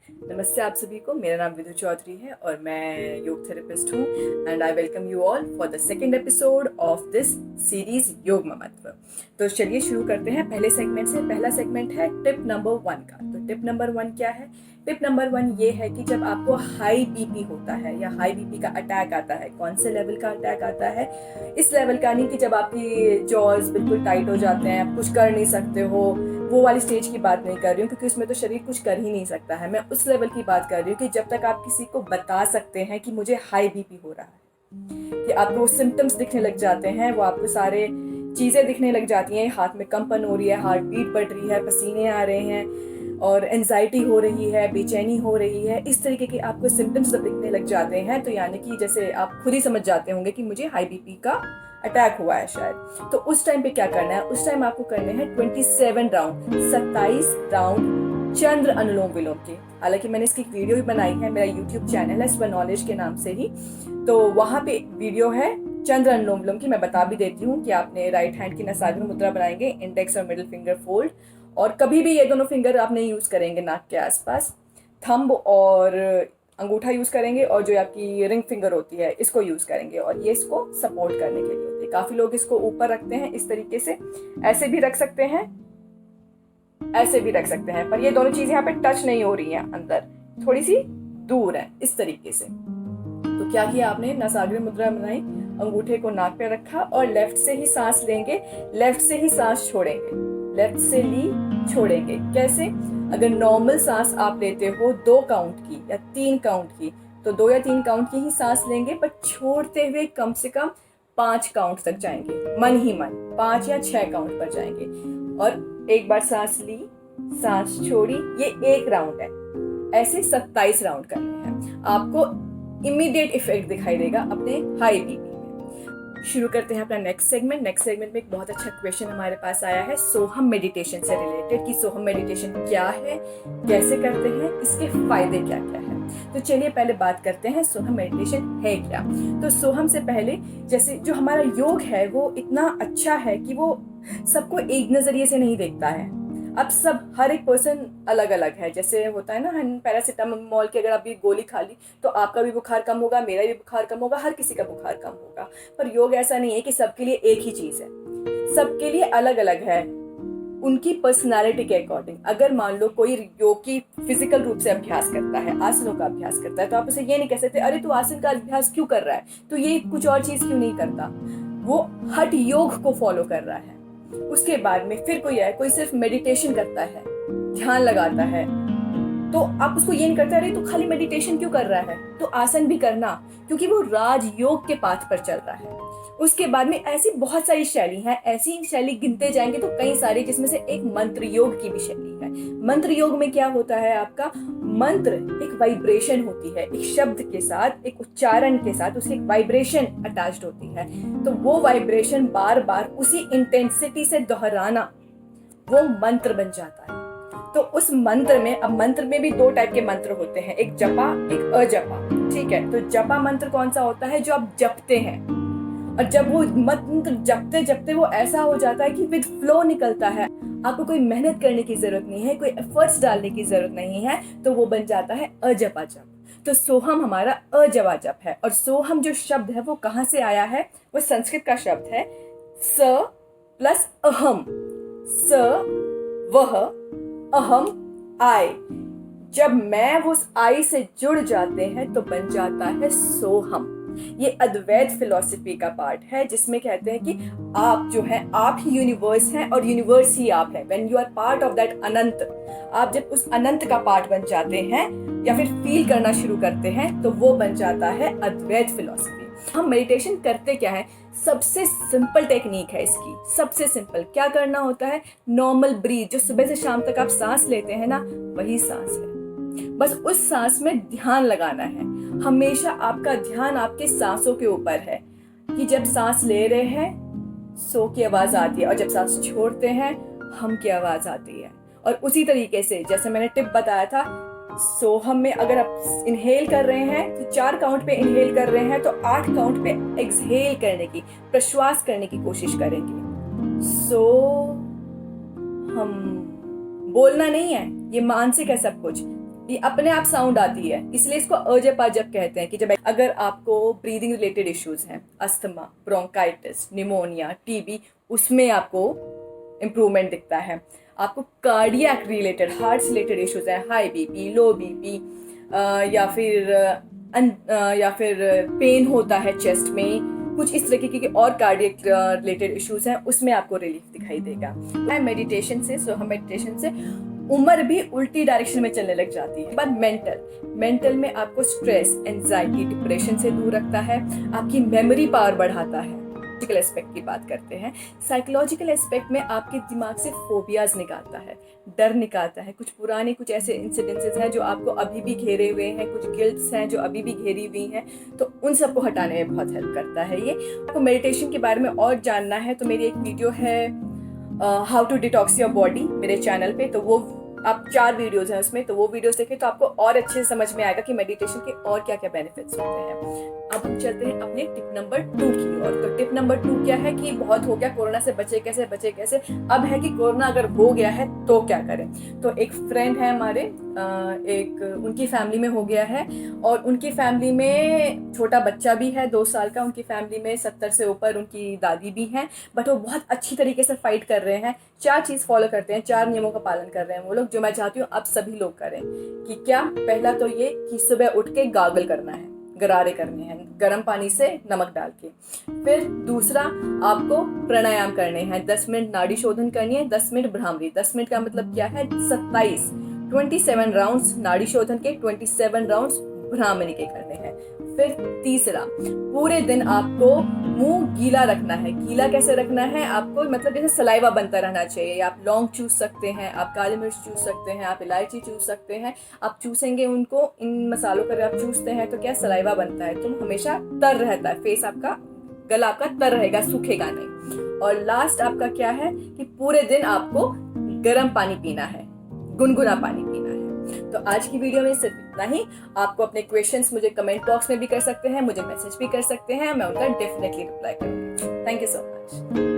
नमस्ते आप सभी को। मेरा नाम विधु चौधरी है और मैं योग थेरेपिस्ट हूँ and I welcome you all for the second episode of this series योग महत्व। तो चलिए शुरू करते हैं पहले सेगमेंट से। पहला सेगमेंट है टिप नंबर 1 का। तो टिप नंबर 1 क्या है? टिप नंबर 1 ये है कि जब आपको हाई बीपी होता है या हाई बीपी का अटैक आता है, कौन से लेवल का अटैक आता है? इस लेवल का नहीं कि जब आपकी जॉज बिल्कुल टाइट हो जाते हैं, आप कुछ कर नहीं सकते हो, वो वाली स्टेज की बात नहीं कर रही हूँ क्योंकि उसमें तो शरीर कुछ कर ही नहीं सकता है। मैं उस लेवल की बात कर रही हूँ कि जब तक आप किसी को बता सकते हैं कि मुझे हाई बीपी हो रहा है, कि आपको सिम्टम्स दिखने लग जाते हैं, वो आपको सारे चीज़ें दिखने लग जाती हैं, हाथ में कंपन हो रही है, हार्ट बीट बढ़ रही है, पसीने आ रहे हैं और एंजाइटी हो रही है, बेचैनी हो रही है, इस तरीके के आपको सिम्टम्स जब दिखने लग जाते हैं तो यानी कि जैसे आप खुद ही समझ जाते होंगे कि मुझे हाई बीपी का अटैक हुआ है शायद। तो उस टाइम पे क्या करना है? उस टाइम आपको करने हैं 27 राउंड, 27 राउंड चंद्र अनुलोम विलोम के। हालांकि मैंने इसकी वीडियो भी बनाई है, मेरा यूट्यूब चैनल है स्व नॉलेज के नाम से ही, तो वहाँ पे वीडियो है चंद्र अनुलोम विलोम की। मैं बता भी देती हूँ कि आपने राइट हैंड की नासाग्र मुद्रा बनाएंगे, इंडेक्स और मिडिल फिंगर फोल्ड, और कभी भी ये दोनों फिंगर आप नहीं यूज करेंगे नाक के आसपास, थंब और अंगूठा यूज करेंगे और जो आपकी रिंग फिंगर होती है इसको यूज करेंगे, और ये इसको सपोर्ट करने के लिए होती है। काफी लोग इसको ऊपर रखते हैं इस तरीके से, ऐसे भी रख सकते हैं, ऐसे भी रख सकते हैं, पर ये दोनों चीजें यहाँ पे टच नहीं हो रही हैं, अंदर थोड़ी सी दूर है इस तरीके से। तो क्या किया आपने? नासाग्र मुद्रा बनाई, अंगूठे को नाक पे रखा और लेफ्ट से ही सांस लेंगे, लेफ्ट से ही सांस छोड़ेंगे, लेफ्ट से ली छोड़ेंगे। कैसे? अगर नॉर्मल सांस आप लेते हो 2 काउंट की या 3 काउंट की, तो 2 या 3 काउंट की ही सांस लेंगे, पर छोड़ते हुए कम से कम 5 काउंट तक जाएंगे, मन ही मन 5 या 6 काउंट पर जाएंगे। और एक बार सांस ली, सांस छोड़ी, ये 1 राउंड है। ऐसे 27 राउंड करने हैं। आपको इमीडिएट इफेक्ट दिखाई देगा अपने हाई बीपी में। शुरू करते हैं अपना नेक्स्ट सेगमेंट। नेक्स्ट सेगमेंट में एक बहुत अच्छा क्वेश्चन हमारे पास आया है सोहम मेडिटेशन से रिलेटेड, कि सोहम मेडिटेशन क्या है, कैसे करते हैं, इसके फायदे क्या क्या है। तो चलिए पहले बात करते हैं सोहम मेडिटेशन है क्या। तो सोहम से पहले, जैसे जो हमारा योग है वो इतना अच्छा है कि वो सबको एक नजरिए से नहीं देखता है। अब सब हर एक पर्सन अलग अलग है। जैसे होता है ना, पैरासीटामोल की अगर आप ये गोली खा ली तो आपका भी बुखार कम होगा, मेरा भी बुखार कम होगा, हर किसी का बुखार कम होगा। पर योग ऐसा नहीं है कि सबके लिए एक ही चीज है, सबके लिए अलग अलग है, उनकी पर्सनालिटी के अकॉर्डिंग। अगर मान लो कोई योग की फिजिकल रूप से अभ्यास करता है, आसनों का अभ्यास करता है, तो आप उसे ये नहीं कह सकते अरे तू आसन का अभ्यास क्यों कर रहा है, तो ये कुछ और चीज क्यों नहीं करता। वो हठ योग को फॉलो कर रहा है। उसके बाद में फिर कोई है, कोई सिर्फ मेडिटेशन करता है, ध्यान लगाता है, तो आप उसको ये नहीं करते अरे तू खाली मेडिटेशन क्यों कर रहा है, तो आसन भी करना, क्योंकि वो राजयोग के पाथ पर चल रहा है। उसके बाद में ऐसी बहुत सारी शैली हैं, ऐसी शैली गिनते जाएंगे तो कई सारी, जिसमें से एक मंत्र योग की भी शैली है। मंत्र योग में क्या होता है? आपका मंत्र एक वाइब्रेशन होती है, एक शब्द के साथ, एक उच्चारण के साथ उसकी एक वाइब्रेशन अटैच्ड होती है, तो वो वाइब्रेशन बार बार उसी इंटेंसिटी से दोहराना वो मंत्र बन जाता है। तो उस मंत्र में, अब मंत्र में भी 2 टाइप के मंत्र होते हैं, एक जपा एक अजपा, ठीक है। तो जपा मंत्र कौन सा होता है? जो आप जपते हैं, और जब वो मंत्र जपते जपते वो ऐसा हो जाता है कि विद फ्लो निकलता है, आपको कोई मेहनत करने की जरूरत नहीं है, कोई एफर्ट्स डालने की जरूरत नहीं है, तो वो बन जाता है अजपा जप। तो सोहम हमारा अजपा जप है। और सोहम जो शब्द है वो कहाँ से आया है? वो संस्कृत का शब्द है स प्लस अहम, स वह, अहम आई। जब मैं उस आई से जुड़ जाते हैं तो बन जाता है सोहम। ये अद्वैत फिलॉसफी का पार्ट है, जिसमें कहते हैं कि आप जो है, आप ही यूनिवर्स हैं और यूनिवर्स ही आप है। When you are part of that अनंत, आप जब उस अनंत का पार्ट बन जाते हैं या फिर फील करना शुरू करते हैं तो वो बन जाता है अद्वैत फिलॉसफी। हम मेडिटेशन करते क्या है? सबसे सिंपल टेक्निक है इसकी, सबसे सिंपल। क्या करना होता है? नॉर्मल ब्रीथ, जो सुबह से शाम तक आप सांस लेते हैं ना, वही सांस है। बस उस सांस में ध्यान लगाना है। हमेशा आपका ध्यान आपके सांसों के ऊपर है, कि जब सांस ले रहे हैं सो की आवाज आती है और जब सांस छोड़ते हैं हम की आवाज आती है। और उसी तरीके से जैसे मैंने टिप बताया था, सोहम में अगर आप इनहेल कर रहे हैं तो 4 काउंट पे इनहेल कर रहे हैं, तो 8 काउंट पे एक्सहेल करने की, प्रश्वास करने की कोशिश करेंगे। सो हम बोलना नहीं है, ये मानसिक है सब कुछ। ये अपने आप साउंड आती है, इसलिए इसको अजब अजब कहते हैं। कि जब अगर आपको ब्रीदिंग रिलेटेड इश्यूज हैं, अस्थमा, ब्रोंकाइटिस, निमोनिया, टीबी, उसमें आपको इम्प्रूवमेंट दिखता है। आपको cardiac related, heart related issues हैं, हाई बीपी, लो बीपी, या फिर पेन होता है चेस्ट में, कुछ इस तरीके के और कार्डियक रिलेटेड इश्यूज हैं, उसमें आपको रिलीफ दिखाई देगा। मेडिटेशन से, सो हम मेडिटेशन से उम्र भी उल्टी डायरेक्शन में चलने लग जाती है। पर मेंटल में आपको स्ट्रेस, एंजाइटी, डिप्रेशन से दूर रखता है, आपकी मेमोरी पावर बढ़ाता है। साइकोलॉजिकल एस्पेक्ट की बात करते हैं। साइकोलॉजिकल एस्पेक्ट में आपके दिमाग से फोबियाज निकालता है, डर निकालता है। कुछ पुराने कुछ ऐसे इंसिडेंसेस हैं जो आपको अभी भी घेरे हुए हैं, कुछ गिल्ट्स हैं जो अभी भी घेरी हुई हैं, तो उन सबको हटाने में बहुत हेल्प करता है ये। आपको मेडिटेशन के बारे में और जानना है तो मेरी एक वीडियो है how to detox your body मेरे चैनल पे, तो वो आप 4 वीडियोज हैं उसमें, तो वो वीडियोस देखें तो आपको और अच्छे से समझ में आएगा कि मेडिटेशन के और क्या क्या बेनिफिट्स होते हैं। अब हम चलते हैं अपने टिप नंबर 2 की ओर। तो टिप नंबर 2 क्या है कि बहुत हो गया, कोरोना से बचे कैसे, अब है कि कोरोना अगर हो गया है तो क्या करें। तो एक फ्रेंड है हमारे, उनकी फैमिली में हो गया है, और उनकी फैमिली में छोटा बच्चा भी है 2 साल का, उनकी फैमिली में 70 से ऊपर उनकी दादी भी हैं, बट वो बहुत अच्छी तरीके से फाइट कर रहे हैं। 4 चीज़ फॉलो करते हैं, 4 नियमों का पालन कर रहे हैं वो लोग, जो मैं चाहती हूँ अब सभी लोग करें। कि क्या? पहला तो ये कि सुबह उठ के गागल करना है, गरारे करने हैं गर्म पानी से नमक डाल के। फिर दूसरा, आपको प्राणायाम करने हैं, 10 मिनट नाड़ी शोधन करनी है, 10 मिनट भ्रामरी। 10 मिनट का मतलब क्या है? 27 राउंड्स नाड़ी शोधन के, 27 राउंड्स भ्रामरी के करने हैं। फिर तीसरा, पूरे दिन आपको मुंह गीला रखना है। गीला कैसे रखना है? आपको मतलब जैसे सलाइवा बनता रहना चाहिए। आप लौंग चूस सकते हैं, आप काली मिर्च चूस सकते हैं, आप इलायची चूस सकते हैं। आप चूसेंगे उनको, इन मसालों पर आप चूसते हैं तो क्या सलाइवा बनता है, तो हमेशा तर रहता है, फेस आपका, गला आपका तर रहेगा, सूखेगा नहीं। और लास्ट आपका क्या है कि पूरे दिन आपको गर्म पानी पीना है, गुनगुना पानी पीना है। तो आज की वीडियो में सिर्फ इतना ही। आपको अपने क्वेश्चंस मुझे कमेंट बॉक्स में भी कर सकते हैं, मुझे मैसेज भी कर सकते हैं, मैं उनका डेफिनेटली रिप्लाई करूंगी। Thank you so much.